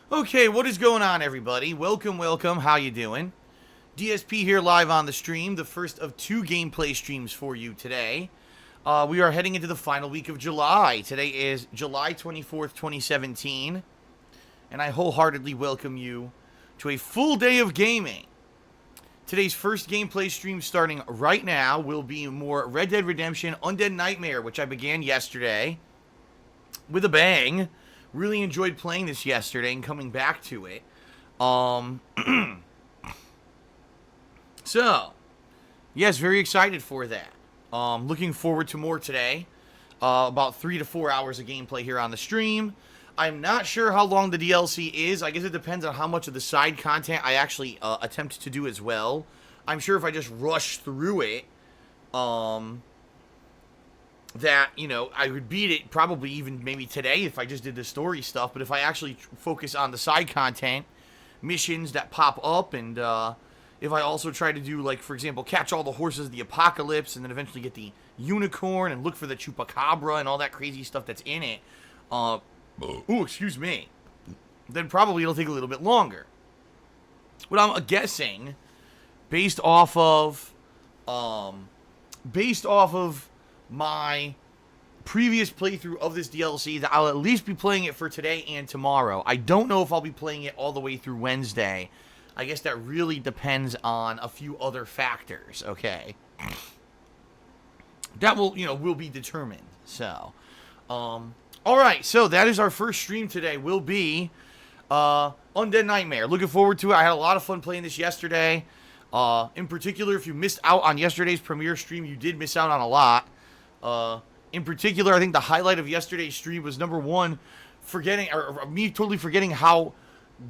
Okay, what is going on, everybody? Welcome, welcome. How you doing? DSP here live on the stream, the first of two gameplay streams for you today. We are heading into the final week of July. Today is July 24th, 2017, and I wholeheartedly welcome you to a full day of gaming. Today's first gameplay stream starting right now will be more Red Dead Redemption Undead Nightmare, which I began yesterday with a bang. Really enjoyed playing this yesterday and coming back to it. So, yes, very excited for that. Looking forward to more today. About 3 to 4 hours of gameplay here on the stream. I'm not sure how long the DLC is. I guess it depends on how much of the side content I actually attempt to do as well. I'm sure if I just rush through it, that, you know, I would beat it probably even maybe today if I just did the story stuff. But if I actually focus on the side content, missions that pop up, and if I also try to do, like, for example, catch all the horses of the apocalypse and then eventually get the unicorn and look for the chupacabra and all that crazy stuff that's in it, ooh, excuse me, then probably it'll take a little bit longer. But I'm guessing, based off of my previous playthrough of this DLC, that I'll at least be playing it for today and tomorrow. I don't know if I'll be playing it all the way through Wednesday. I guess that really depends on a few other factors, okay? That will be determined. So, alright, so that is our first stream today, will be Undead Nightmare. Looking forward to it. I had a lot of fun playing this yesterday. In particular, if you missed out on yesterday's premiere stream, you did miss out on a lot. In particular, I think the highlight of yesterday's stream was, number one, me totally forgetting how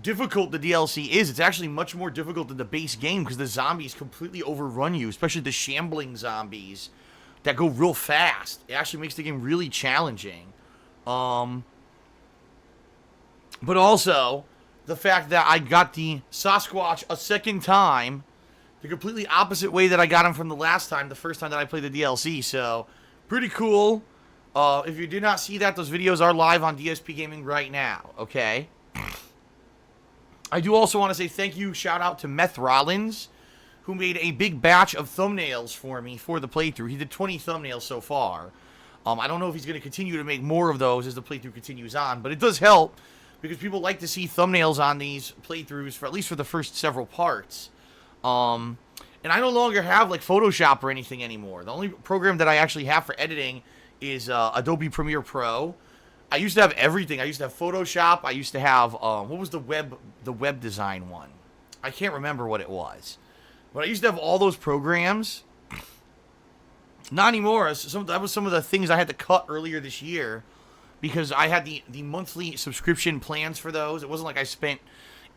difficult the DLC is. It's actually much more difficult than the base game because the zombies completely overrun you, especially the shambling zombies that go real fast. It actually makes the game really challenging. But also, the fact that I got the Sasquatch a second time, the completely opposite way that I got him from the first time that I played the DLC, so pretty cool. If you did not see that, those videos are live on DSPGaming right now, okay? I do also want to say thank you, shout out to Meth Rollins, who made a big batch of thumbnails for me for the playthrough. He did 20 thumbnails so far. I don't know if he's going to continue to make more of those as the playthrough continues on, but it does help because people like to see thumbnails on these playthroughs, for at least for the first several parts. And I no longer have, like, Photoshop or anything anymore. The only program that I actually have for editing is Adobe Premiere Pro. I used to have everything. I used to have Photoshop. I used to have, what was the web design one? I can't remember what it was. But I used to have all those programs. Not anymore. That was some of the things I had to cut earlier this year because I had the monthly subscription plans for those. It wasn't like I spent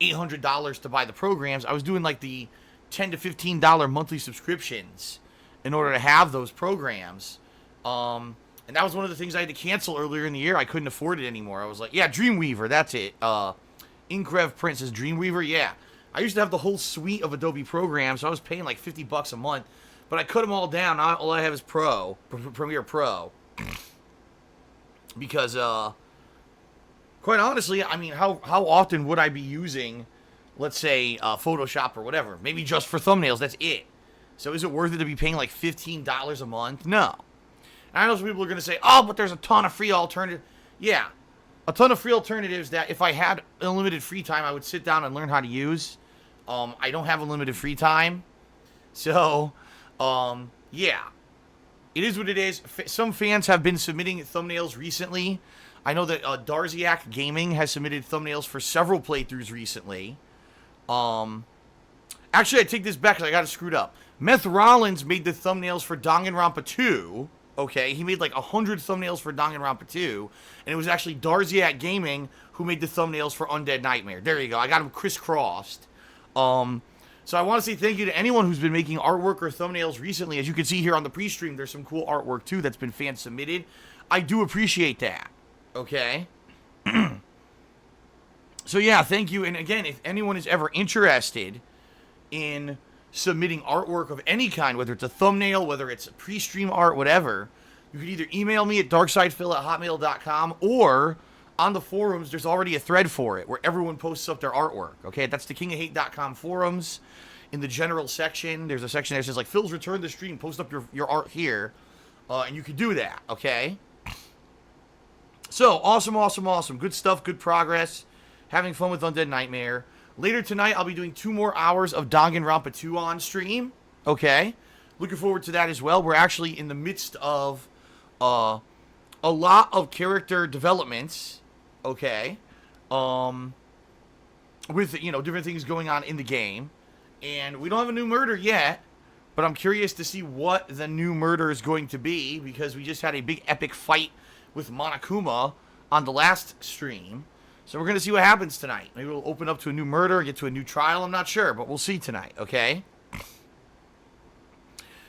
$800 to buy the programs. I was doing, like, the $10 to $15 monthly subscriptions in order to have those programs. And that was one of the things I had to cancel earlier in the year. I couldn't afford it anymore. I was like, yeah, Dreamweaver, that's it. Inkrev Princess Dreamweaver, yeah. I used to have the whole suite of Adobe programs, so I was paying like $50 a month. But I cut them all down. Now all I have is Premiere Pro. Because, quite honestly, I mean, how often would I be using, let's say, Photoshop or whatever? Maybe just for thumbnails, that's it. So is it worth it to be paying like $15 a month? No. And I know some people are going to say, oh, but there's a ton of free alternatives. Yeah, a ton of free alternatives that if I had unlimited free time, I would sit down and learn how to use. I don't have unlimited free time. So, yeah. It is what it is. Some fans have been submitting thumbnails recently. I know that Darziak Gaming has submitted thumbnails for several playthroughs recently. Actually, I take this back because I got it screwed up. Meth Rollins made the thumbnails for Danganronpa 2. Okay, he made like 100 thumbnails for Danganronpa 2, and it was actually Darziak Gaming who made the thumbnails for Undead Nightmare. There you go, I got them crisscrossed. So I want to say thank you to anyone who's been making artwork or thumbnails recently. As you can see here on the pre-stream, there's some cool artwork too that's been fan submitted. I do appreciate that, okay? So yeah, thank you, and again, if anyone is ever interested in submitting artwork of any kind, whether it's a thumbnail, whether it's pre-stream art, whatever, you can either email me at darksidefil@hotmail.com or on the forums, there's already a thread for it where everyone posts up their artwork. Okay, that's the kingofhate.com forums. In the general section, there's a section that says, like, Phil's returned to the stream, post up your art here. And you can do that, okay? So, awesome, awesome, awesome. Good stuff, good progress. Having fun with Undead Nightmare. Later tonight, I'll be doing 2 more hours of Danganronpa 2 on stream. Okay? Looking forward to that as well. We're actually in the midst of a lot of character developments. Okay? With, you know, different things going on in the game. And we don't have a new murder yet. But I'm curious to see what the new murder is going to be. Because we just had a big epic fight with Monokuma on the last stream. So we're going to see what happens tonight. Maybe we'll open up to a new murder, get to a new trial. I'm not sure, but we'll see tonight, okay?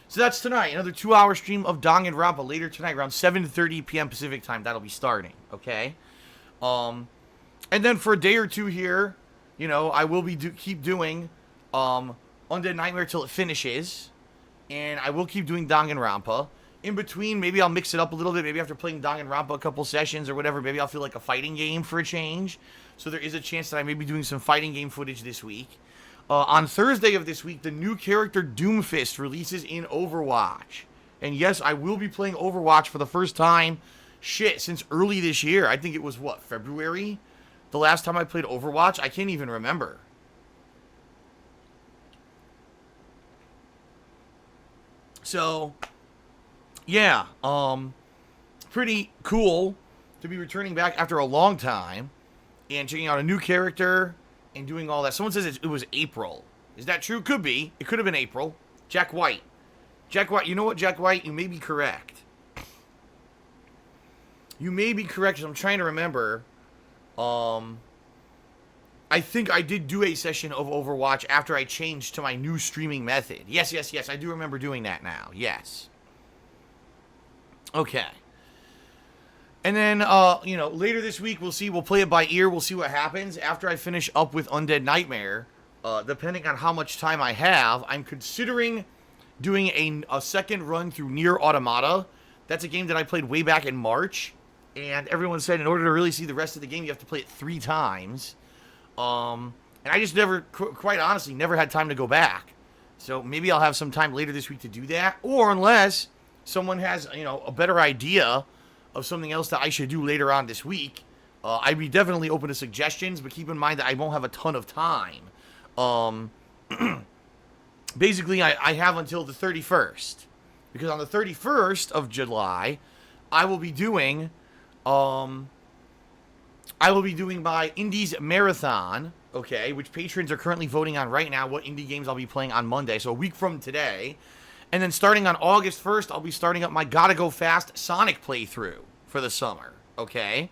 So that's tonight. Another 2-hour stream of Danganronpa later tonight, around 7:30 p.m. Pacific time. That'll be starting, okay? And then for a day or two here, you know, I will be keep doing Undead Nightmare till it finishes. And I will keep doing Danganronpa. In between, maybe I'll mix it up a little bit. Maybe after playing Danganronpa a couple sessions or whatever, maybe I'll feel like a fighting game for a change. So there is a chance that I may be doing some fighting game footage this week. On Thursday of this week, the new character Doomfist releases in Overwatch. And yes, I will be playing Overwatch for the first time, since early this year. I think it was, what, February? The last time I played Overwatch? I can't even remember. So... yeah, pretty cool to be returning back after a long time and checking out a new character and doing all that. Someone says it was April. Is that true? Could be. It could have been April. Jack White. Jack White, you know what, Jack White? You may be correct. You may be correct, because I'm trying to remember. I think I did do a session of Overwatch after I changed to my new streaming method. Yes, yes, yes. I do remember doing that now. Yes. Okay. And then, you know, later this week, we'll play it by ear. We'll see what happens. After I finish up with Undead Nightmare, depending on how much time I have, I'm considering doing a second run through Nier Automata. That's a game that I played way back in March. And everyone said in order to really see the rest of the game, you have to play it 3 times. And I just never, quite honestly, never had time to go back. So maybe I'll have some time later this week to do that. Or unless... someone has, you know, a better idea of something else that I should do later on this week, I'd be definitely open to suggestions, but keep in mind that I won't have a ton of time. Basically, I have until the 31st. Because on the 31st of July, I will be doing my Indies Marathon, okay, which patrons are currently voting on right now, what indie games I'll be playing on Monday, so a week from today. And then starting on August 1st, I'll be starting up my Gotta Go Fast Sonic playthrough for the summer. Okay?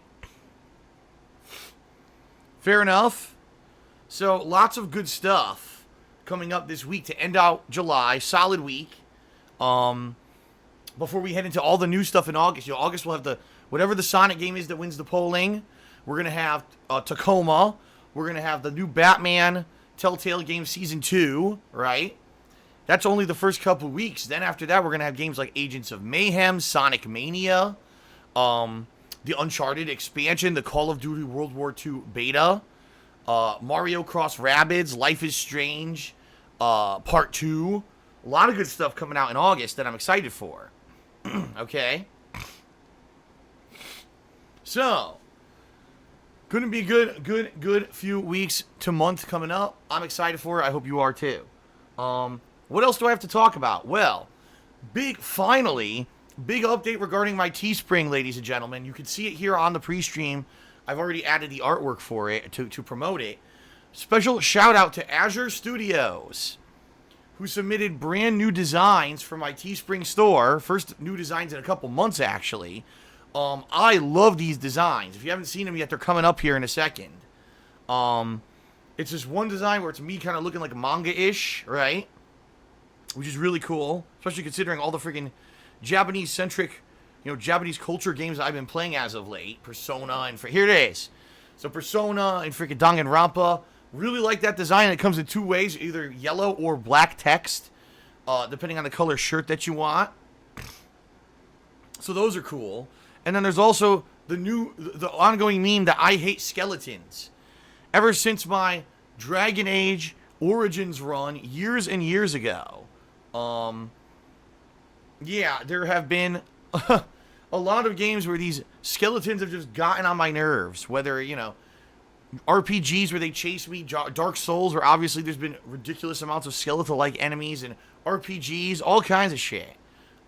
Fair enough. So, lots of good stuff coming up this week to end out July. Solid week. Before we head into all the new stuff in August. You know, August will have whatever the Sonic game is that wins the polling. We're going to have Tacoma. We're going to have the new Batman Telltale game Season 2, right? That's only the first couple weeks. Then after that, we're going to have games like Agents of Mayhem, Sonic Mania, the Uncharted expansion, the Call of Duty World War II beta, Mario Cross Rabbids, Life is Strange, Part 2. A lot of good stuff coming out in August that I'm excited for. Okay? So, going to be good few weeks to month coming up. I'm excited for it. I hope you are too. What else do I have to talk about? Well, big update regarding my Teespring, ladies and gentlemen. You can see it here on the pre-stream. I've already added the artwork for it to promote it. Special shout out to Azure Studios, who submitted brand new designs for my Teespring store. First new designs in a couple months, actually. I love these designs. If you haven't seen them yet, they're coming up here in a second. It's just one design where it's me kind of looking like manga-ish, right? Which is really cool, especially considering all the freaking Japanese-centric, you know, Japanese culture games I've been playing as of late. Persona and... here it is. So Persona and freaking Danganronpa. Really like that design. It comes in 2 ways, either yellow or black text, depending on the color shirt that you want. So those are cool. And then there's also the ongoing meme that I hate skeletons. Ever since my Dragon Age Origins run years and years ago, yeah, there have been a lot of games where these skeletons have just gotten on my nerves. Whether, RPGs where they chase me, Dark Souls where obviously there's been ridiculous amounts of skeletal-like enemies, and RPGs, all kinds of shit.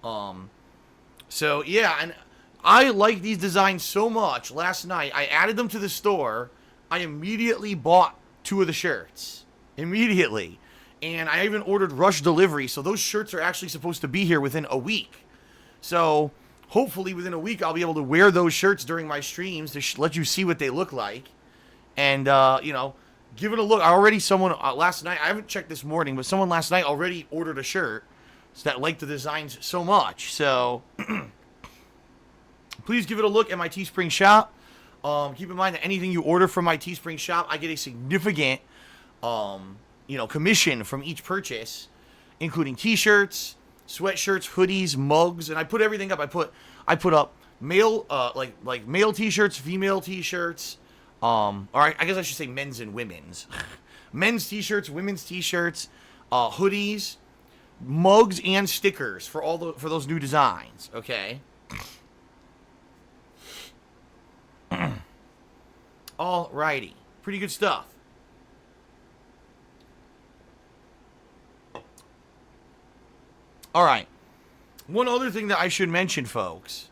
So yeah, and I like these designs so much. Last night, I added them to the store. I immediately bought 2 of the shirts. Immediately. And I even ordered rush delivery, so those shirts are actually supposed to be here within a week. So, hopefully within a week I'll be able to wear those shirts during my streams to let you see what they look like. And, give it a look. Someone last night, I haven't checked this morning, but someone last night already ordered a shirt that liked the designs so much. So, please give it a look at my Teespring shop. Keep in mind that anything you order from my Teespring shop, I get a significant, commission from each purchase, including t-shirts, sweatshirts, hoodies, mugs, and I put everything up. I put up male, like male t-shirts, female t-shirts, or I guess I should say men's and women's. Men's t-shirts, women's t-shirts, hoodies, mugs, and stickers for for those new designs. Okay. Alrighty, pretty good stuff. All right. One other thing that I should mention, folks.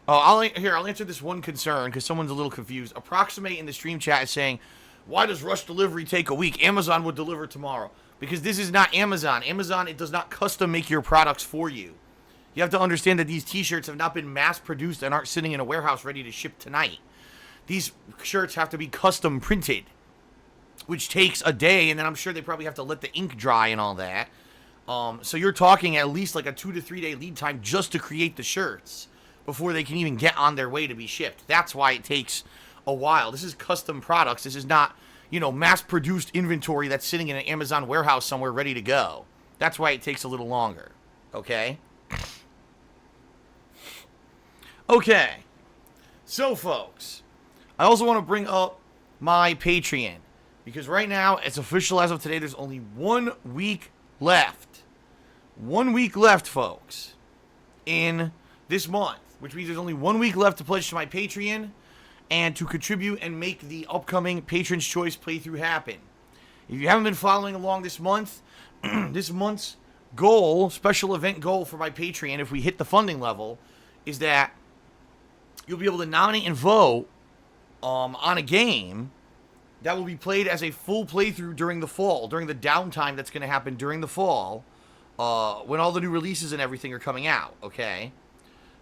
I'll answer this one concern because someone's a little confused. Approximate in the stream chat is saying, why does rush delivery take a week? Amazon would deliver tomorrow. Because this is not Amazon. Amazon, it does not custom make your products for you. You have to understand that these t-shirts have not been mass produced and aren't sitting in a warehouse ready to ship tonight. These shirts have to be custom printed, which takes a day, and then I'm sure they probably have to let the ink dry and all that. So you're talking at least like a 2 to 3 day lead time just to create the shirts before they can even get on their way to be shipped. That's why it takes a while. This is custom products. This is not, mass-produced inventory that's sitting in an Amazon warehouse somewhere ready to go. That's why it takes a little longer. Okay? Okay. So, folks, I also want to bring up my Patreon, because right now, it's official as of today, there's only 1 week left. 1 week left, folks, in this month, which means there's only 1 week left to pledge to my Patreon and to contribute and make the upcoming Patron's Choice playthrough happen. If you haven't been following along this month, this month's goal, special event goal for my Patreon, if we hit the funding level, is that you'll be able to nominate and vote on a game that will be played as a full playthrough during the fall, during the downtime that's going to happen during the fall, when all the new releases and everything are coming out, okay?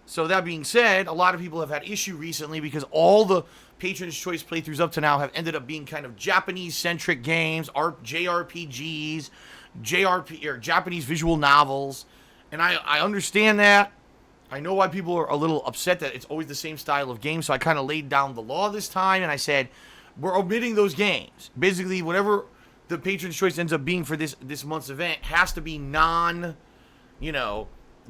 So that being said, a lot of people have had issue recently because all the Patron's Choice playthroughs up to now have ended up being kind of Japanese-centric games, JRPGs, or Japanese visual novels, and I understand that. I know why people are a little upset that it's always the same style of game, so I kind of laid down the law this time, and I said, we're omitting those games. Basically, whatever the Patron's Choice ends up being for this month's event has to be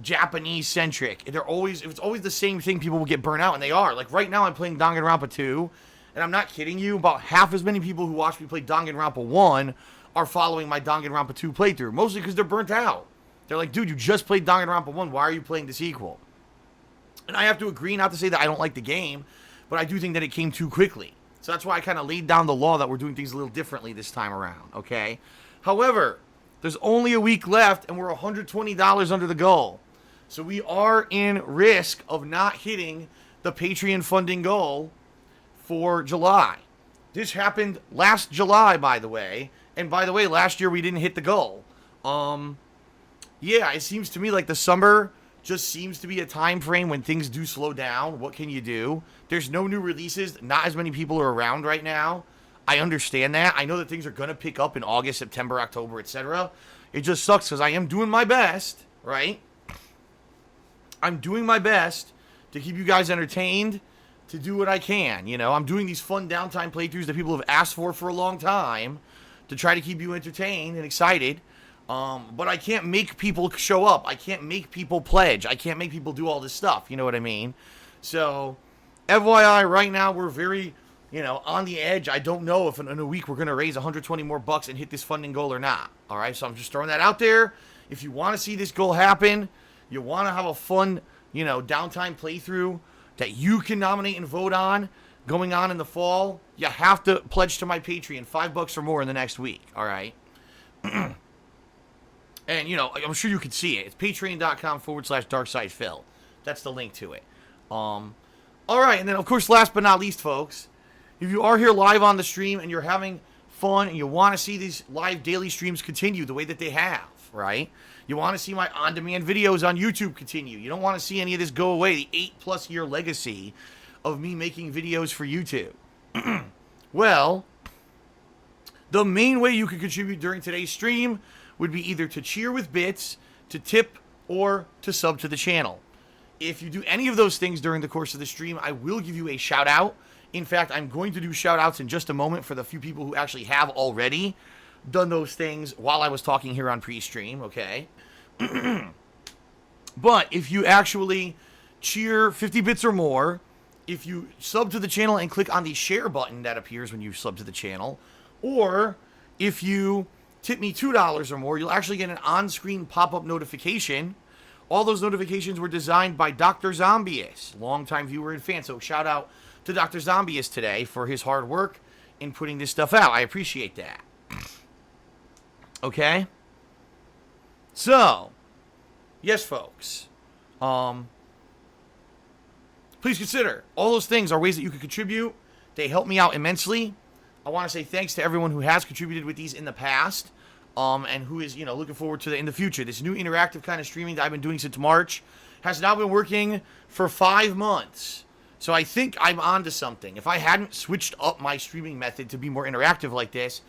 Japanese-centric. If it's always the same thing, people will get burnt out, and they are. Like, right now, I'm playing Danganronpa 2, and I'm not kidding you, about half as many people who watch me play Danganronpa 1 are following my Danganronpa 2 playthrough, mostly because they're burnt out. They're like, dude, you just played Danganronpa 1, why are you playing the sequel? And I have to agree, not to say that I don't like the game, but I do think that it came too quickly. So that's why I kind of laid down the law that we're doing things a little differently this time around, okay? However, there's only a week left, and we're $120 under the goal. So we are in risk of not hitting the Patreon funding goal for July. This happened last July, by the way. And by the way, last year we didn't hit the goal. Yeah, it seems to me like the summer just seems to be a time frame when things do slow down. What can you do? There's no new releases. Not as many people are around right now. I understand that. I know that things are going to pick up in August, September, October, etc. It just sucks because I am doing my best, right? I'm doing my best to keep you guys entertained, to do what I can. I'm doing these fun downtime playthroughs that people have asked for a long time to try to keep you entertained and excited. But I can't make people show up. I can't make people pledge. I can't make people do all this stuff. You know what I mean? So, FYI, right now we're very, on the edge. I don't know if in a week we're going to raise 120 more bucks and hit this funding goal or not. All right, so I'm just throwing that out there. If you want to see this goal happen, you want to have a fun, downtime playthrough that you can nominate and vote on going on in the fall, you have to pledge to my Patreon, $5 or more in the next week. All right. And, I'm sure you can see it. It's patreon.com/darksidephil. That's the link to it. All right. And then, of course, last but not least, folks, if you are here live on the stream and you're having fun and you want to see these live daily streams continue the way that they have, right? You want to see my on-demand videos on YouTube continue. You don't want to see any of this go away, the 8+ year legacy of me making videos for YouTube. Well, the main way you can contribute during today's stream would be either to cheer with bits, to tip, or to sub to the channel. If you do any of those things during the course of the stream, I will give you a shout out. In fact, I'm going to do shout outs in just a moment for the few people who actually have already done those things while I was talking here on pre-stream, okay? But if you actually cheer 50 bits or more, if you sub to the channel and click on the share button that appears when you sub to the channel, or if you tip me $2 or more, you'll actually get an on-screen pop-up notification. All those notifications were designed by Dr. Zombiest, longtime viewer and fan. So shout out to Dr. Zombiest today for his hard work in putting this stuff out. I appreciate that. Okay? So, yes, folks. Please consider all those things are ways that you can contribute. They help me out immensely. I want to say thanks to everyone who has contributed with these in the past, and who is, looking forward to in the future. This new interactive kind of streaming that I've been doing since March has now been working for 5 months. So I think I'm onto something. If I hadn't switched up my streaming method to be more interactive like this,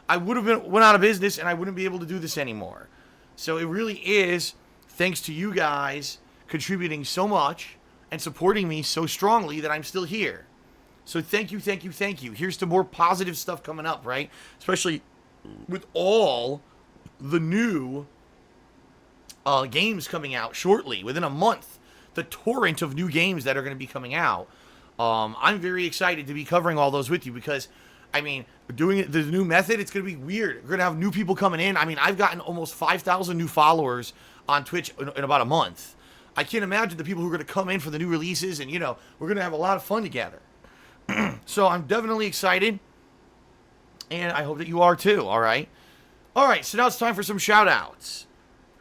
I would have went out of business and I wouldn't be able to do this anymore. So it really is thanks to you guys contributing so much and supporting me so strongly that I'm still here. So thank you, thank you, thank you. Here's to more positive stuff coming up, right? Especially with all the new games coming out shortly, within a month. The torrent of new games that are going to be coming out. I'm very excited to be covering all those with you because, doing it the new method, it's going to be weird. We're going to have new people coming in. I've gotten almost 5,000 new followers on Twitch in about a month. I can't imagine the people who are going to come in for the new releases, and, we're going to have a lot of fun together. So I'm definitely excited, and I hope that you are too, all right? All right, so now it's time for some shout-outs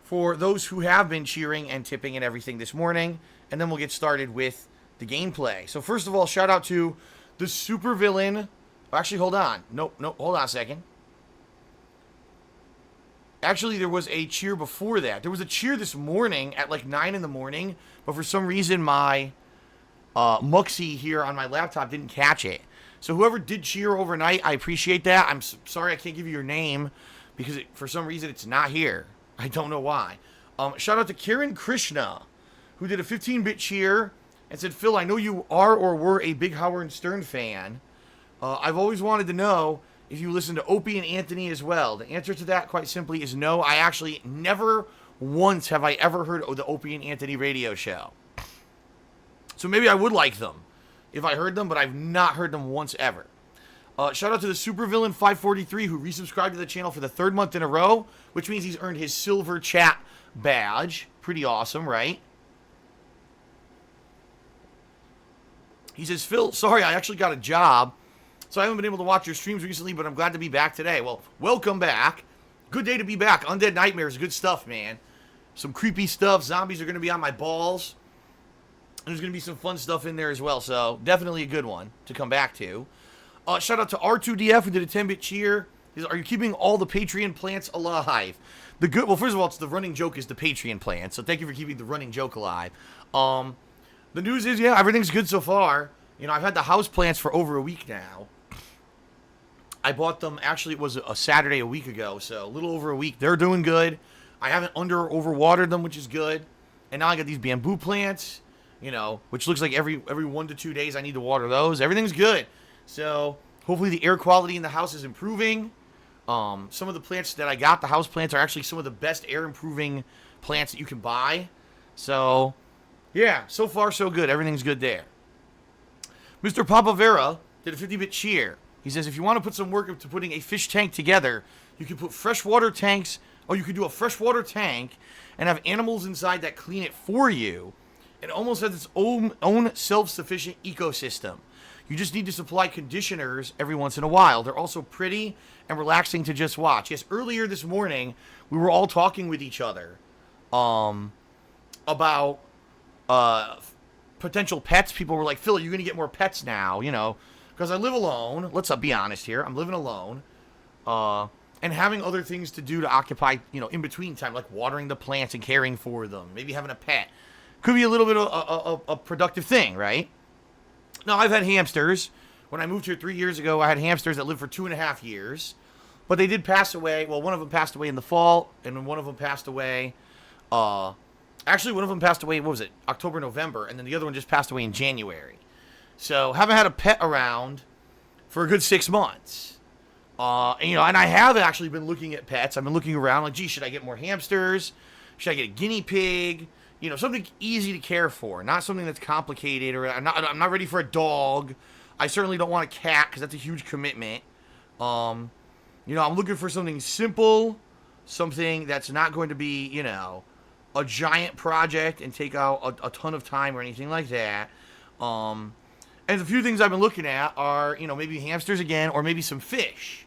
for those who have been cheering and tipping and everything this morning, and then we'll get started with the gameplay. So first of all, shout-out to the supervillain. Actually, hold on. Nope, hold on a second. Actually, there was a cheer before that. There was a cheer this morning at like 9 in the morning, but for some reason my Muxie here on my laptop didn't catch it. So whoever did cheer overnight, I appreciate that. I'm sorry I can't give you your name because for some reason it's not here. I don't know why. Shout out to Karen Krishna, who did a 15-bit cheer and said, Phil, I know you are or were a big Howard Stern fan. I've always wanted to know if you listen to Opie and Anthony as well. The answer to that, quite simply, is no. I actually never once have I ever heard of the Opie and Anthony radio show. So maybe I would like them if I heard them, but I've not heard them once ever. Shout out to the Supervillain 543 who resubscribed to the channel for the 3rd month in a row, which means he's earned his silver chat badge. Pretty awesome, right? He says, Phil, sorry, I actually got a job, so I haven't been able to watch your streams recently, but I'm glad to be back today. Well, welcome back. Good day to be back. Undead Nightmare is good stuff, man. Some creepy stuff. Zombies are going to be on my balls. And there's going to be some fun stuff in there as well, so definitely a good one to come back to. Shout out to R2DF who did a 10-bit cheer. He says, are you keeping all the Patreon plants alive? Well, first of all, it's the running joke is the Patreon plant, so thank you for keeping the running joke alive. The news is, yeah, everything's good so far. I've had the house plants for over a week now. I bought them, actually, it was a Saturday a week ago, so a little over a week. They're doing good. I haven't under or overwatered them, which is good. And now I got these bamboo plants, which looks like every 1 to 2 days I need to water those. Everything's good. So hopefully the air quality in the house is improving. Some of the plants that I got, the house plants, are actually some of the best air improving plants that you can buy. So, Yeah, so far so good. Everything's good there. Mr. Papavera did a 50-bit cheer. He says, if you want to put some work into putting a fish tank together, you can put freshwater tanks, or you could do a freshwater tank and have animals inside that clean it for you. It almost has its own self-sufficient ecosystem. You just need to supply conditioners every once in a while. They're also pretty and relaxing to just watch. Yes, earlier this morning, we were all talking with each other about potential pets. People were like, Phil, are you going to get more pets now? You know, because I live alone. Let's be honest here. I'm living alone. And having other things to do to occupy, you know, in between time, like watering the plants and caring for them. Maybe having a pet. Could be a little bit of a productive thing, right? Now, I've had hamsters. When I moved here 3 years ago, I had hamsters that lived for 2.5 years. But they did pass away. Well, one of them passed away in the fall, and one of them passed away. Actually, one of them passed away, what was it? October, November, and then the other one just passed away in January. So, haven't had a pet around for a good 6 months. And, you know, and I have actually been looking at pets. I've been looking around like, gee, should I get more hamsters? Should I get a guinea pig? You know, something easy to care for, not something that's complicated, or I'm not ready for a dog. I certainly don't want a cat because that's a huge commitment. You know, I'm looking for something simple, something that's not going to be, you know, a giant project and take out a ton of time or anything like that. And the few things I've been looking at are, you know, maybe hamsters again, or maybe some fish.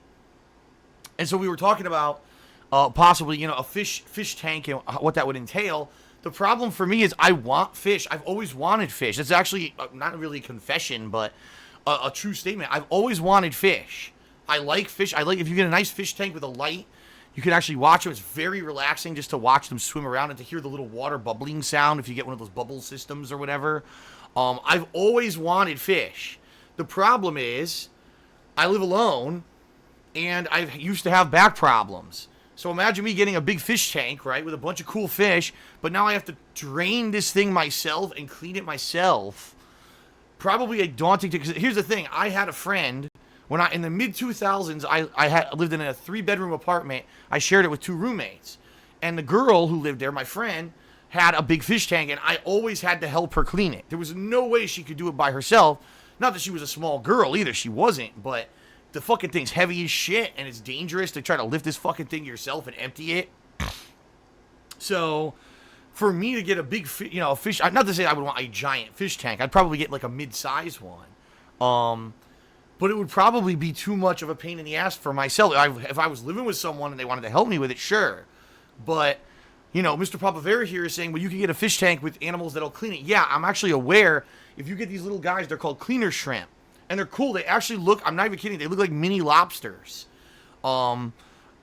And so we were talking about possibly, you know, a fish tank and what that would entail. The problem for me is I want fish. I've always wanted fish. It's actually not really a confession, but a true statement. I've always wanted fish. I like fish. I like if you get a nice fish tank with a light, you can actually watch them. It's very relaxing just to watch them swim around and to hear the little water bubbling sound if you get one of those bubble systems or whatever. I've always wanted fish. The problem is I live alone, and I used to have back problems. So imagine me getting a big fish tank, right, with a bunch of cool fish, but now I have to drain this thing myself and clean it myself. Probably a daunting thing. Because here's the thing. I had a friend, when in the mid-2000s, I lived in a 3-bedroom apartment. I shared it with 2 roommates. And the girl who lived there, my friend, had a big fish tank, and I always had to help her clean it. There was no way she could do it by herself. Not that she was a small girl either. She wasn't, but the fucking thing's heavy as shit, and it's dangerous to try to lift this fucking thing yourself and empty it. So, for me to get a big, fish, not to say I would want a giant fish tank. I'd probably get like a mid-size one. But it would probably be too much of a pain in the ass for myself. If I was living with someone and they wanted to help me with it, sure. But, you know, Mr. Papavera here is saying, well, you can get a fish tank with animals that'll clean it. Yeah, I'm actually aware. If you get these little guys, they're called cleaner shrimp. And they're cool. They actually look, I'm not even kidding, they look like mini lobsters. Only,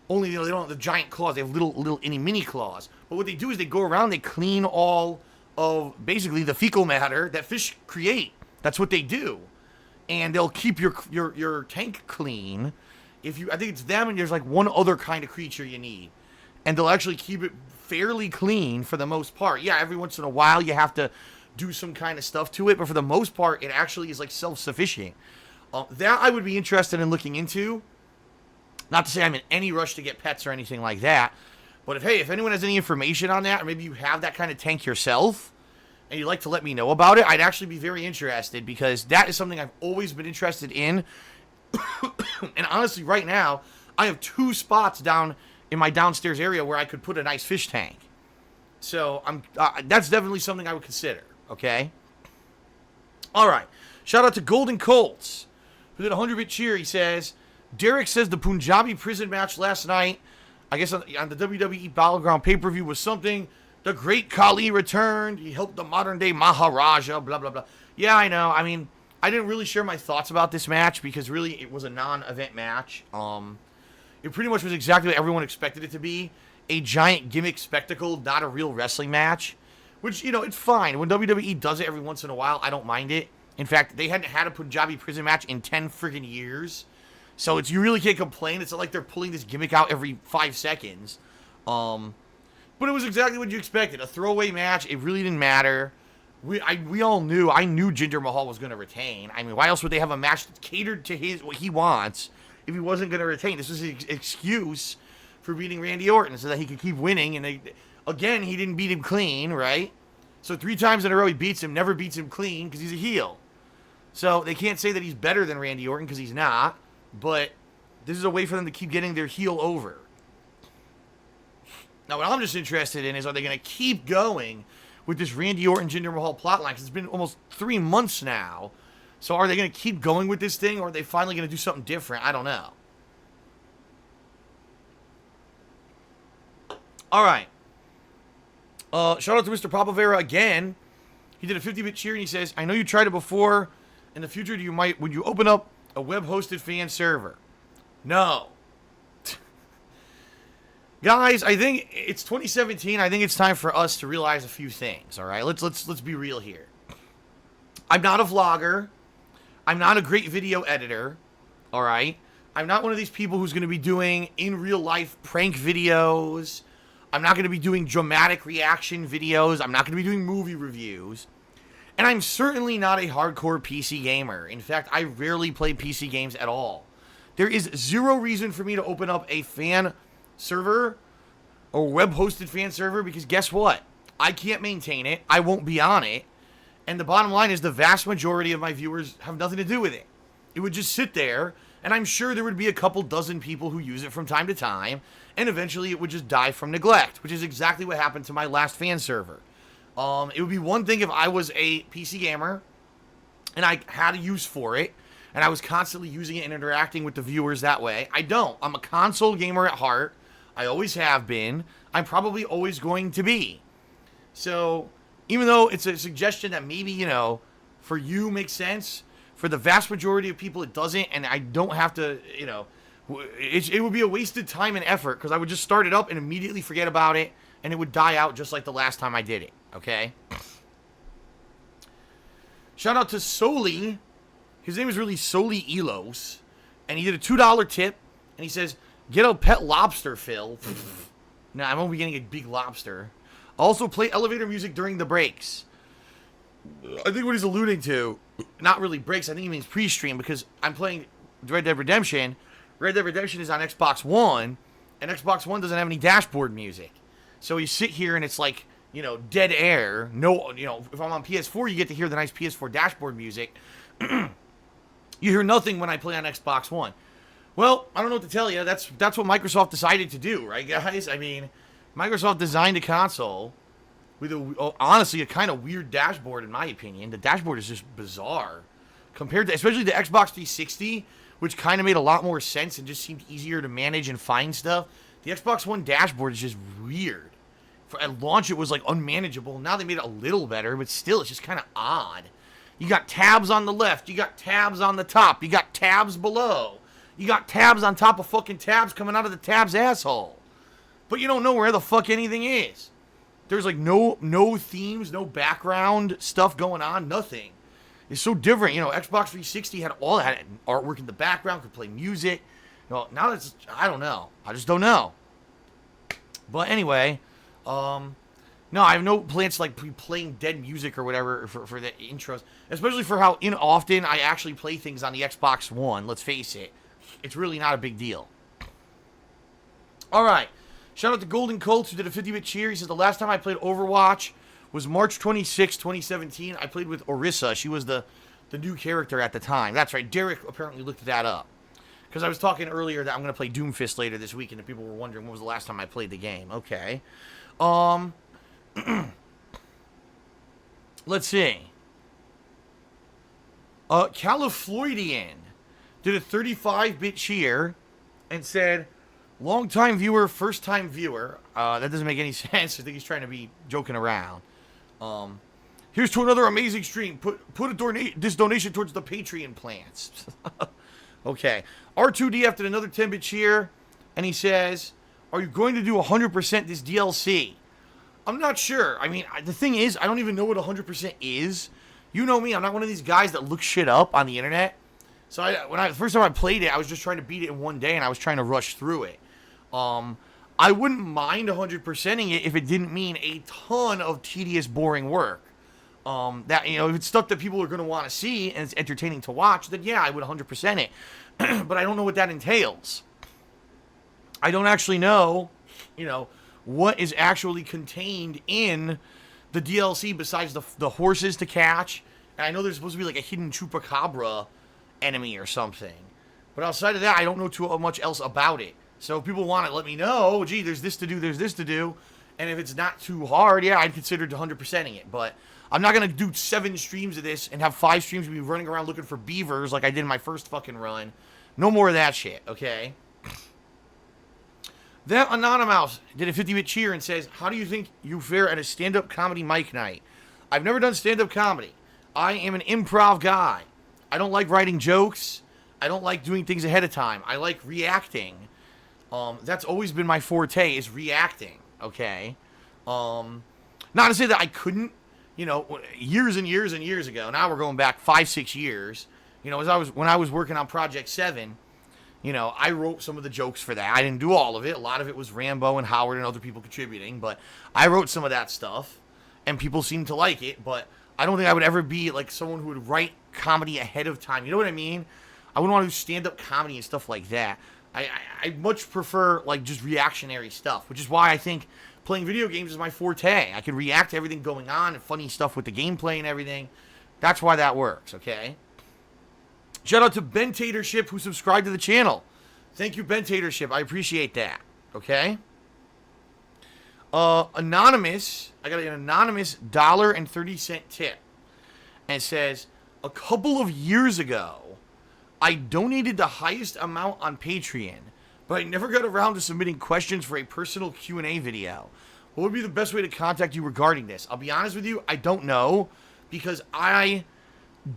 you know, they don't have the giant claws. They have little itty mini claws. But what they do is they go around, they clean all of, basically, the fecal matter that fish create. That's what they do. And they'll keep your tank clean. I think it's them, and there's like one other kind of creature you need. And they'll actually keep it fairly clean for the most part. Yeah, every once in a while you have to do some kind of stuff to it, but for the most part, it actually is like self-sufficient. That I would be interested in looking into. Not to say I'm in any rush to get pets or anything like that, but if anyone has any information on that, or maybe you have that kind of tank yourself, and you'd like to let me know about it, I'd actually be very interested, because that is something I've always been interested in. And honestly, right now, I have 2 spots down in my downstairs area where I could put a nice fish tank. So that's definitely something I would consider. Okay? Alright. Shout out to Golden Colts, who did a 100-bit cheer. He says, Derek says the Punjabi prison match last night, I guess on the WWE Battleground pay-per-view, was something. The great Khali returned. He helped the modern-day Maharaja, blah, blah, blah. Yeah, I know. I mean, I didn't really share my thoughts about this match because really it was a non-event match. It pretty much was exactly what everyone expected it to be. A giant gimmick spectacle, not a real wrestling match. Which, you know, it's fine. When WWE does it every once in a while, I don't mind it. In fact, they hadn't had a Punjabi prison match in 10 friggin' years. So you really can't complain. It's not like they're pulling this gimmick out every 5 seconds. But it was exactly what you expected. A throwaway match. It really didn't matter. We all knew. I knew Jinder Mahal was going to retain. I mean, why else would they have a match catered to what he wants if he wasn't going to retain? This was an excuse for beating Randy Orton so that he could keep winning. And again, he didn't beat him clean, right? So 3 times in a row he beats him, never beats him clean because he's a heel. So they can't say that he's better than Randy Orton because he's not. But this is a way for them to keep getting their heel over. Now what I'm just interested in is, are they going to keep going with this Randy Orton Jinder Mahal plotline? Because it's been almost 3 months now. So are they going to keep going with this thing, or are they finally going to do something different? I don't know. All right. Shout out to Mr. Papavera again. He did a 50-bit cheer, and he says, I know you tried it before. In the future, would you open up a web-hosted fan server? No. Guys, I think it's 2017. I think it's time for us to realize a few things, all right? Let's be real here. I'm not a vlogger. I'm not a great video editor, all right? I'm not one of these people who's going to be doing in real life prank videos. I'm not going to be doing dramatic reaction videos. I'm not going to be doing movie reviews. And I'm certainly not a hardcore PC gamer. In fact, I rarely play PC games at all. There is zero reason for me to open up a fan server or web-hosted fan server, because guess what? I can't maintain it. I won't be on it. And the bottom line is the vast majority of my viewers have nothing to do with it. It would just sit there, and I'm sure there would be a couple dozen people who use it from time to time, and eventually it would just die from neglect, which is exactly what happened to my last fan server. It would be one thing if I was a PC gamer, and I had a use for it, and I was constantly using it and interacting with the viewers that way. I don't. I'm a console gamer at heart. I always have been. I'm probably always going to be. So even though it's a suggestion that maybe, you know, for you makes sense, for the vast majority of people it doesn't, and I don't have to, you know, it would be a wasted time and effort, because I would just start it up and immediately forget about it, and it would die out just like the last time I did it, okay? Shout out to Soli. His name is really Soli Elos, and he did a $2 tip, and he says, get a pet lobster, Phil. Nah, I won't be getting a big lobster. Also, play elevator music during the breaks. I think what he's alluding to, not really breaks, I think he means pre-stream, because I'm playing Red Dead Redemption. Red Dead Redemption is on Xbox One, and Xbox One doesn't have any dashboard music. So you sit here and it's like, you know, dead air. No, you know, if I'm on PS4, you get to hear the nice PS4 dashboard music. You hear nothing when I play on Xbox One. Well, I don't know what to tell you. That's what Microsoft decided to do, right, guys? I mean, Microsoft designed a console with, honestly, a kind of weird dashboard, in my opinion. The dashboard is just bizarre. Compared to, especially the Xbox 360, which kind of made a lot more sense and just seemed easier to manage and find stuff. The Xbox One dashboard is just weird. At launch, it was, like, unmanageable. Now they made it a little better, but still, it's just kind of odd. You got tabs on the left. You got tabs on the top. You got tabs below. You got tabs on top of fucking tabs coming out of the tab's asshole. But you don't know where the fuck anything is. There's like no themes, no background stuff going on, nothing. It's so different. You know, Xbox 360 had all that artwork in the background, could play music. You know, now it's, I don't know. I just don't know. But anyway, no, I have no plans to like playing dead music or whatever for the intros. Especially for how often I actually play things on the Xbox One, let's face it. It's really not a big deal. Alright. Shout out to Golden Colts, who did a 50-bit cheer. He says, the last time I played Overwatch was March 26, 2017. I played with Orisa. She was the new character at the time. That's right. Derek apparently looked that up. Because I was talking earlier that I'm going to play Doomfist later this week, and people were wondering when was the last time I played the game. Okay. Let's see. Califloidian did a 35-bit cheer and said, long-time viewer, first-time viewer. That doesn't make any sense. I think he's trying to be joking around. Here's to another amazing stream. Put this donation towards the Patreon plans. Okay. R2DF did another 10-bit cheer, and he says, are you going to do 100% this DLC? I'm not sure. I mean, the thing is, I don't even know what 100% is. You know me. I'm not one of these guys that look shit up on the internet. So the first time I played it, I was just trying to beat it in one day, and I was trying to rush through it. I wouldn't mind 100%ing it if it didn't mean a ton of tedious, boring work. That, you know, if it's stuff that people are going to want to see and it's entertaining to watch, then yeah, I would 100% it. But I don't know what that entails. I don't actually know, you know, what is actually contained in the DLC besides the horses to catch. And I know there's supposed to be like a hidden chupacabra enemy or something. But outside of that, I don't know too much else about it. So if people want to let me know, gee, there's this to do, there's this to do. And if it's not too hard, yeah, I'd consider 100%ing it. But I'm not going to do 7 streams of this and have 5 streams of me running around looking for beavers like I did in my first fucking run. No more of that shit, okay? That Anonymous did a 50-bit cheer and says, how do you think you fare at a stand-up comedy mic night? I've never done stand-up comedy. I am an improv guy. I don't like writing jokes. I don't like doing things ahead of time. I like reacting. That's always been my forte, is reacting, okay? Not to say that I couldn't, you know, years and years and years ago. Now we're going back 5-6 years. You know, when I was working on Project 7, you know, I wrote some of the jokes for that. I didn't do all of it. A lot of it was Rambo and Howard and other people contributing, but I wrote some of that stuff, and people seemed to like it, but I don't think I would ever be like someone who would write comedy ahead of time. You know what I mean? I wouldn't want to do stand-up comedy and stuff like that. I much prefer, like, just reactionary stuff, which is why I think playing video games is my forte. I can react to everything going on and funny stuff with the gameplay and everything. That's why that works, okay? Shout out to Bentatorship, who subscribed to the channel. Thank you, Bentatorship. I appreciate that, okay? Anonymous, I got an anonymous $1.30 tip. And it says, a couple of years ago, I donated the highest amount on Patreon, but I never got around to submitting questions for a personal Q&A video. What would be the best way to contact you regarding this? I'll be honest with you, I don't know, because I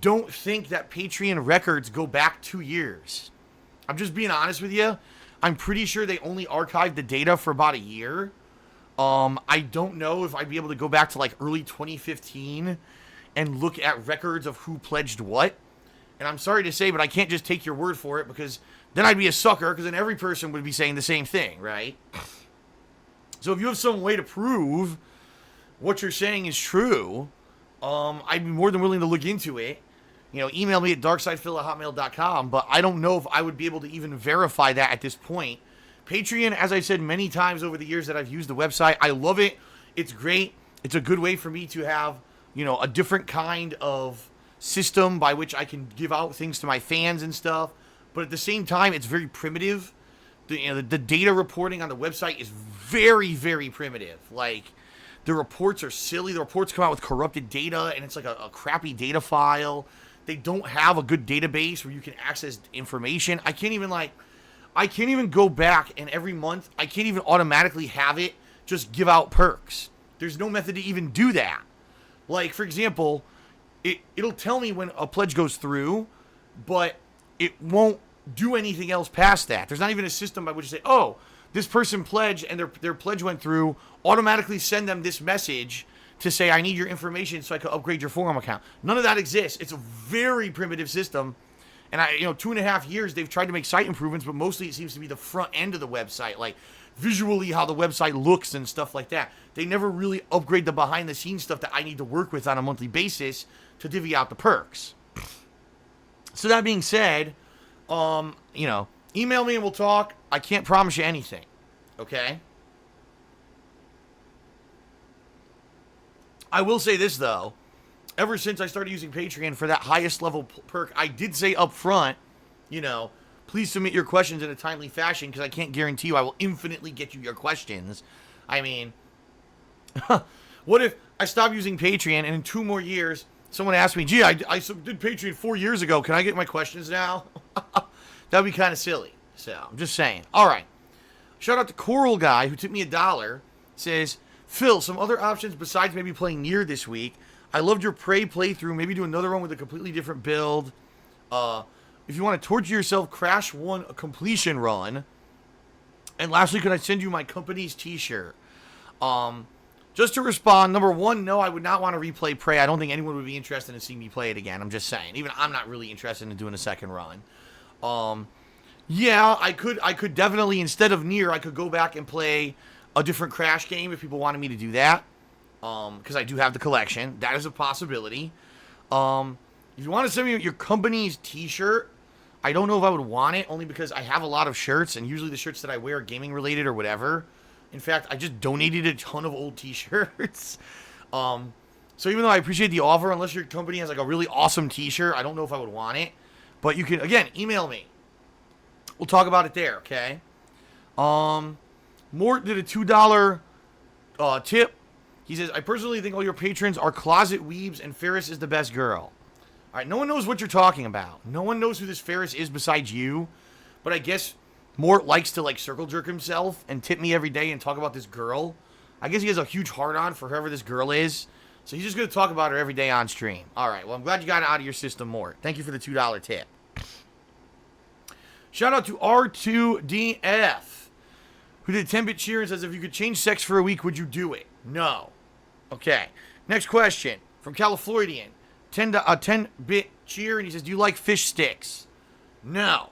don't think that Patreon records go back 2 years. I'm just being honest with you. I'm pretty sure they only archived the data for about a year. I don't know if I'd be able to go back to like early 2015 and look at records of who pledged what. And I'm sorry to say, but I can't just take your word for it, because then I'd be a sucker, because then every person would be saying the same thing, right? So if you have some way to prove what you're saying is true, I'd be more than willing to look into it. You know, email me at darksidephil@hotmail.com, but I don't know if I would be able to even verify that at this point. Patreon, as I said many times over the years that I've used the website, I love it. It's great. It's a good way for me to have, you know, a different kind of system by which I can give out things to my fans and stuff. But at the same time, it's very primitive. The data reporting on the website is very, very primitive. Like, the reports are silly. The reports come out with corrupted data, and it's like a crappy data file. They don't have a good database where you can access information. I can't even go back, and every month, I can't even automatically have it just give out perks. There's no method to even do that. Like, for example, it'll tell me when a pledge goes through, but it won't do anything else past that. There's not even a system by which to say, oh, this person pledged and their pledge went through, automatically send them this message to say, I need your information so I can upgrade your forum account. None of that exists. It's a very primitive system. And 2.5 years, they've tried to make site improvements, but mostly it seems to be the front end of the website, like visually how the website looks and stuff like that. They never really upgrade the behind-the-scenes stuff that I need to work with on a monthly basis to divvy out the perks. So that being said, email me and we'll talk. I can't promise you anything, okay? I will say this, though. Ever since I started using Patreon for that highest level perk, I did say up front, please submit your questions in a timely fashion, because I can't guarantee you I will infinitely get you your questions. I mean, what if I stop using Patreon and in 2 more years, someone asked me, gee, I did Patreon 4 years ago. Can I get my questions now? That'd be kind of silly. So, I'm just saying. All right. Shout out to Coral Guy, who tipped me $1. Says, Phil, some other options besides maybe playing Nier this week. I loved your Prey playthrough. Maybe do another one with a completely different build. If you want to torture yourself, Crash 1 a completion run. And lastly, could I send you my company's t-shirt? Just to respond, number 1, no, I would not want to replay Prey. I don't think anyone would be interested in seeing me play it again. I'm just saying. Even I'm not really interested in doing a second run. Yeah, I could definitely, instead of Nier, I could go back and play a different Crash game if people wanted me to do that. Because I do have the collection. That is a possibility. If you want to send me your company's t-shirt, I don't know if I would want it, only because I have a lot of shirts, and usually the shirts that I wear are gaming related or whatever. In fact, I just donated a ton of old t-shirts. So even though I appreciate the offer, unless your company has like a really awesome t-shirt, I don't know if I would want it. But you can, again, email me. We'll talk about it there, okay? Mort did a $2 tip. He says, I personally think all your patrons are closet weebs and Ferris is the best girl. All right, no one knows what you're talking about. No one knows who this Ferris is besides you. But I guess Mort likes to like circle jerk himself and tip me every day and talk about this girl. I guess he has a huge heart-on for whoever this girl is. So he's just going to talk about her every day on stream. All right, well, I'm glad you got it out of your system, Mort. Thank you for the $2 tip. Shout out to R2DF, who did 10-bit cheer and says, if you could change sex for a week, would you do it? No. Okay. Next question from Californian. 10-bit cheer, and he says, do you like fish sticks? No.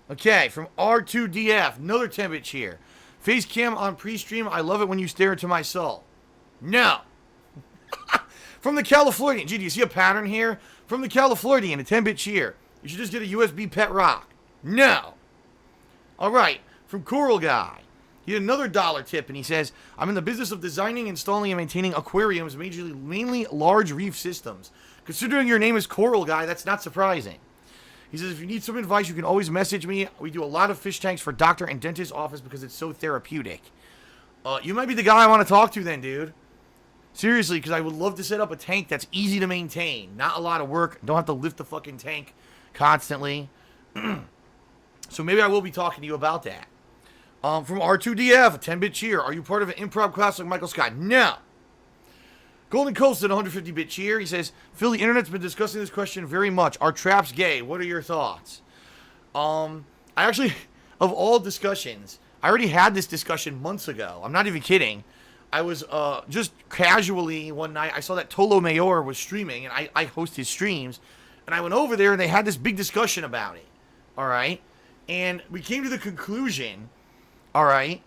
Okay, from R2DF, another 10-bit cheer. Face cam on pre-stream, I love it when you stare into my soul. No. From the Californian, gee, do you see a pattern here? From the Californian, a 10-bit cheer. You should just get a USB pet rock. No. All right, from Coral Guy. He had another $1 tip, and he says, I'm in the business of designing, installing, and maintaining aquariums, mainly large reef systems. Considering your name is Coral Guy, that's not surprising. He says, if you need some advice, you can always message me. We do a lot of fish tanks for doctor and dentist office because it's so therapeutic. You might be the guy I want to talk to then, dude. Seriously, because I would love to set up a tank that's easy to maintain. Not a lot of work. Don't have to lift the fucking tank constantly. So maybe I will be talking to you about that. From R2DF, a 10-bit cheer. Are you part of an improv class like Michael Scott? No. Golden Coast at 150-bit cheer. He says, Phil, the internet's been discussing this question very much. Are traps gay? What are your thoughts? I actually, of all discussions, I already had this discussion months ago. I'm not even kidding. I was just casually one night, I saw that Tolo Mayor was streaming, and I host his streams, and I went over there, and they had this big discussion about it. All right? And we came to the conclusion, all right,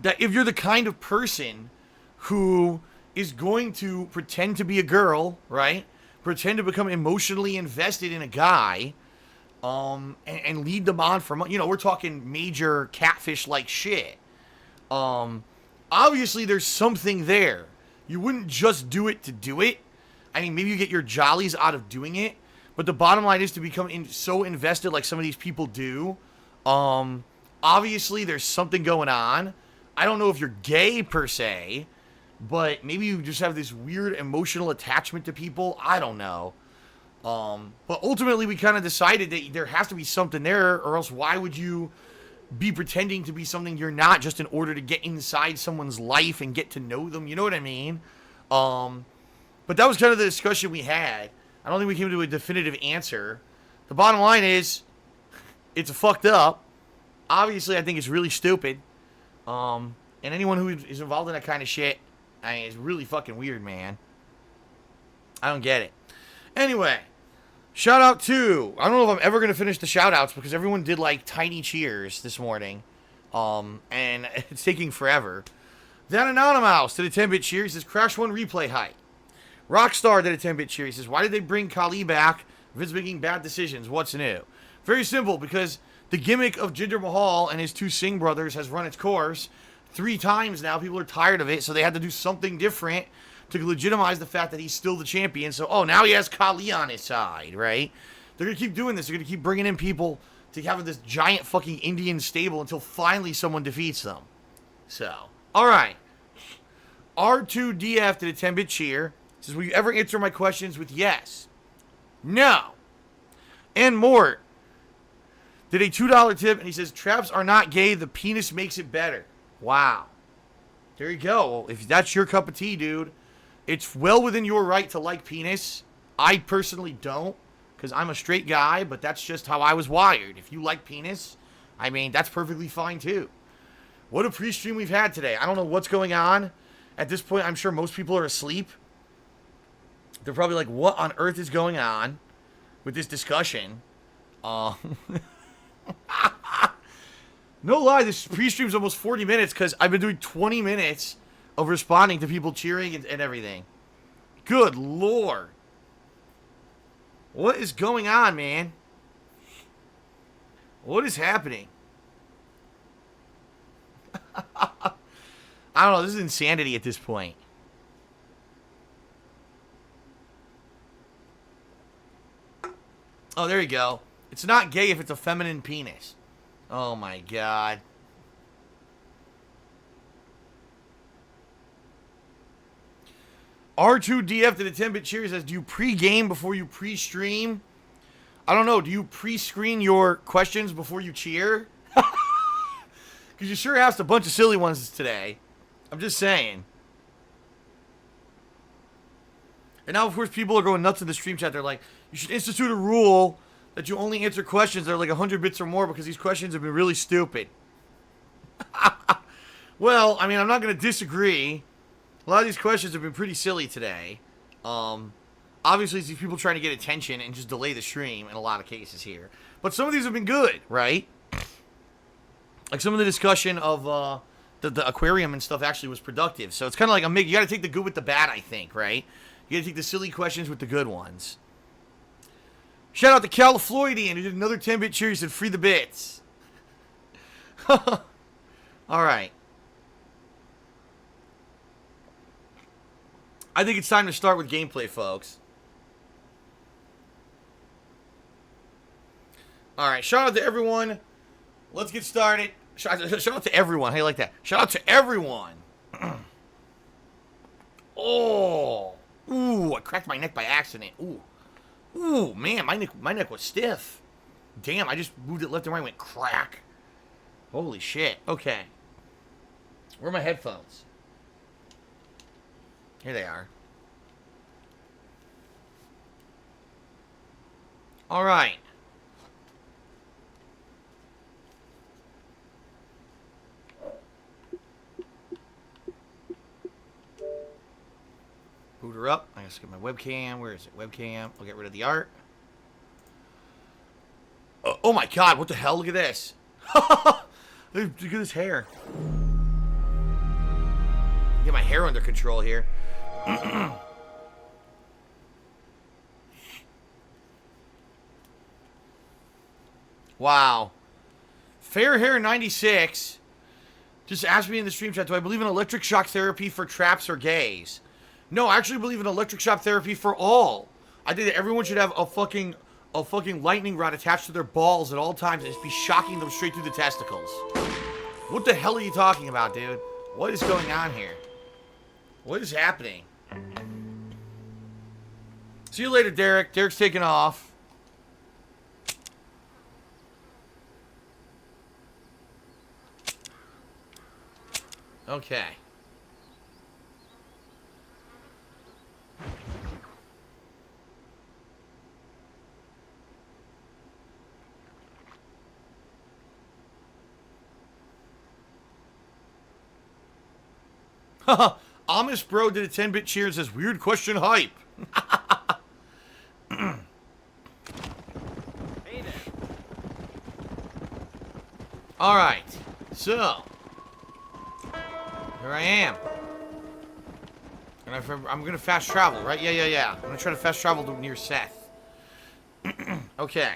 that if you're the kind of person who is going to pretend to be a girl, right, pretend to become emotionally invested in a guy, and lead them on for, you know, we're talking major catfish-like shit, obviously there's something there. You wouldn't just do it to do it. I mean, maybe you get your jollies out of doing it, but the bottom line is to become so invested like some of these people do. Obviously, there's something going on. I don't know if you're gay per se, but maybe you just have this weird emotional attachment to people. I don't know. But ultimately, we kind of decided that there has to be something there, or else why would you be pretending to be something you're not just in order to get inside someone's life and get to know them? You know what I mean? But that was kind of the discussion we had. I don't think we came to a definitive answer. The bottom line is, it's fucked up. Obviously, I think it's really stupid. And anyone who is involved in that kind of shit, I mean, it's really fucking weird, man. I don't get it. Anyway, shout out to, I don't know if I'm ever going to finish the shout outs because everyone did like tiny cheers this morning. And it's taking forever. That Anonymous did a 10-bit cheer. He says, Crash 1 replay height. Rockstar did a 10-bit cheer. He says, why did they bring Kali back? Vince making bad decisions. What's new? Very simple, because the gimmick of Jinder Mahal and his two Singh brothers has run its course 3 times now. People are tired of it, so they had to do something different to legitimize the fact that he's still the champion. So, oh, now he has Kali on his side, right? They're going to keep doing this. They're going to keep bringing in people to have this giant fucking Indian stable until finally someone defeats them. So, all right. R2DF did a 10-bit cheer. Says, will you ever answer my questions with yes? No. And Mort did a $2 tip, and he says, traps are not gay. The penis makes it better. Wow. There you go. Well, if that's your cup of tea, dude, it's well within your right to like penis. I personally don't, because I'm a straight guy, but that's just how I was wired. If you like penis, I mean, that's perfectly fine, too. What a pre-stream we've had today. I don't know what's going on. At this point, I'm sure most people are asleep. They're probably like, what on earth is going on with this discussion? No lie, this pre-stream's almost 40 minutes because I've been doing 20 minutes of responding to people cheering and everything. Good Lord. What is going on, man? What is happening? I don't know, this is insanity at this point. Oh, there you go. It's not gay if it's a feminine penis. Oh my god. R2DF did a 10-bit cheer. Says, do you pre-game before you pre-stream? I don't know. Do you pre-screen your questions before you cheer? Because you sure asked a bunch of silly ones today. I'm just saying. And now, of course, people are going nuts in the stream chat. They're like, you should institute a rule that you only answer questions that are like 100 bits or more because these questions have been really stupid. Well, I mean, I'm not going to disagree. A lot of these questions have been pretty silly today. Obviously, it's these people trying to get attention and just delay the stream in a lot of cases here. But some of these have been good, right? Like some of the discussion of the aquarium and stuff actually was productive. So it's kind of like a mix. You got to take the good with the bad, I think, right? You got to take the silly questions with the good ones. Shout out to Califloidian, who did another 10-bit cheer. He said, free the bits. All right. I think it's time to start with gameplay, folks. All right, shout out to everyone. Let's get started. Shout out to everyone. How do you like that? Shout out to everyone. Oh. Ooh, I cracked my neck by accident. Ooh. Ooh, man, my neck was stiff. Damn, I just moved it left and right and went crack. Holy shit. Okay. Where are my headphones? Here they are. All right. Boot her up. I gotta get my webcam. Where is it? Webcam. I'll get rid of the art. Oh my god, what the hell? Look at this. Look at this hair. Get my hair under control here. Wow. Fair Hair 96 just asked me in the stream chat, do I believe in electric shock therapy for traps or gays? No, I actually believe in electric shock therapy for all. I think that everyone should have a fucking lightning rod attached to their balls at all times and just be shocking them straight through the testicles. What the hell are you talking about, dude? What is going on here? What is happening? See you later, Derek. Derek's taking off. Okay. Haha. Amish Bro did a 10-bit cheer and says, weird question hype. Hey there. Alright. So. Here I am. And I'm going to fast travel, right? Yeah. I'm going to try to fast travel to near Seth. Okay.